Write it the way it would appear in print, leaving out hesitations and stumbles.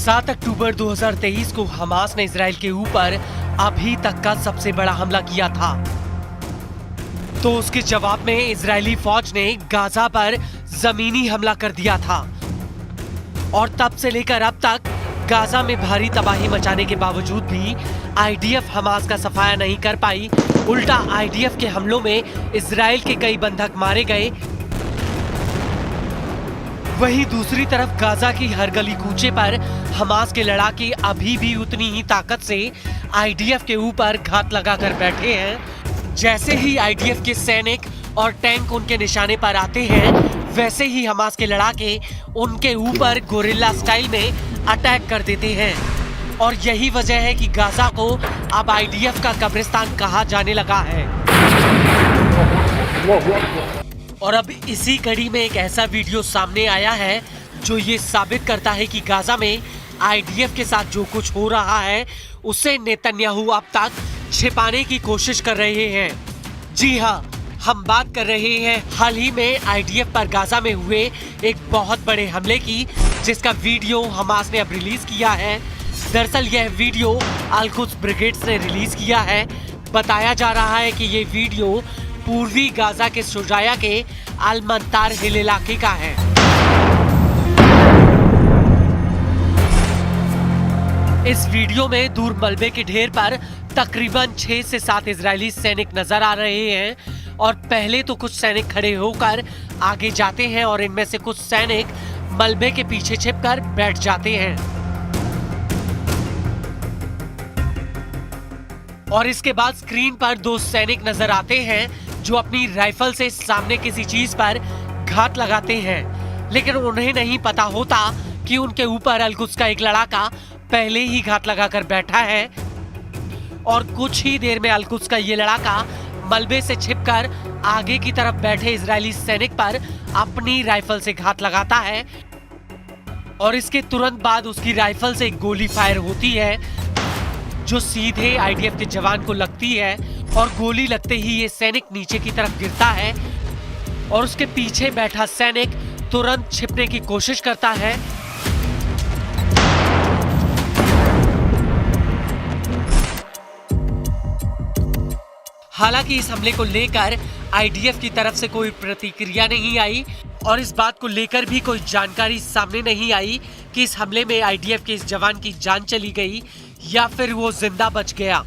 7 अक्टूबर 2023 को हमास ने इजराइल के ऊपर अभी तक का सबसे बड़ा हमला किया था। तो उसके जवाब में इजरायली फौज ने गाजा पर जमीनी हमला कर दिया था और तब से लेकर अब तक गाजा में भारी तबाही मचाने के बावजूद भी आईडीएफ हमास का सफाया नहीं कर पाई। उल्टा आईडीएफ के हमलों में इजराइल के कई बंधक मारे गए। वहीं दूसरी तरफ गाजा की हर गली कूचे पर हमास के लड़ाके अभी भी उतनी ही ताकत से आईडीएफ के ऊपर घात लगाकर बैठे हैं। जैसे ही आईडीएफ के सैनिक और टैंक उनके निशाने पर आते हैं, वैसे ही हमास के लड़ाके उनके ऊपर गोरिल्ला स्टाइल में अटैक कर देते हैं। और यही वजह है कि गाजा को अब आईडीएफ का कब्रिस्तान कहा जाने लगा है। और अब इसी कड़ी में एक ऐसा वीडियो सामने आया है जो ये साबित करता है कि गाजा में आईडीएफ के साथ जो कुछ हो रहा है उसे नेतन्याहू अब तक छिपाने की कोशिश कर रहे हैं। जी हाँ, हम बात कर रहे हैं हाल ही में आईडीएफ पर गाजा में हुए एक बहुत बड़े हमले की, जिसका वीडियो हमास ने अब रिलीज किया है। दरअसल यह वीडियो अल-कुद्स ब्रिगेड्स ने रिलीज किया है। बताया जा रहा है कि ये वीडियो पूर्वी गाजा के शुजाया के अल-मंतार हिल इलाके का है। इस वीडियो में दूर मलबे के ढेर पर तकरीबन 6 से 7 इजरायली सैनिक नजर आ रहे हैं और पहले तो कुछ सैनिक खड़े होकर आगे जाते हैं और इनमें से कुछ सैनिक मलबे के पीछे छिपकर बैठ जाते हैं। और इसके बाद स्क्रीन पर 2 सैनिक नजर आते हैं जो अपनी राइफल से सामने किसी चीज पर घात लगाते हैं, लेकिन उन्हें नहीं पता होता कि उनके ऊपर अल-कुद्स का एक लड़ाका पहले ही घात लगाकर बैठा है। और कुछ ही देर में अल-कुद्स का ये लड़ाका मलबे से छिपकर आगे की तरफ बैठे इजरायली सैनिक पर अपनी राइफल से घात लगाता है और इसके तुरंत बाद उसकी राइफल से एक गोली फायर होती है जो सीधे आईडीएफ के जवान को लगती है और गोली लगते ही ये सैनिक नीचे की तरफ गिरता है और उसके पीछे बैठा सैनिक तुरंत छिपने की कोशिश करता है। हालांकि इस हमले को लेकर आईडीएफ की तरफ से कोई प्रतिक्रिया नहीं आई और इस बात को लेकर भी कोई जानकारी सामने नहीं आई कि इस हमले में आईडीएफ के इस जवान की जान चली गई या फिर वो जिंदा बच गया।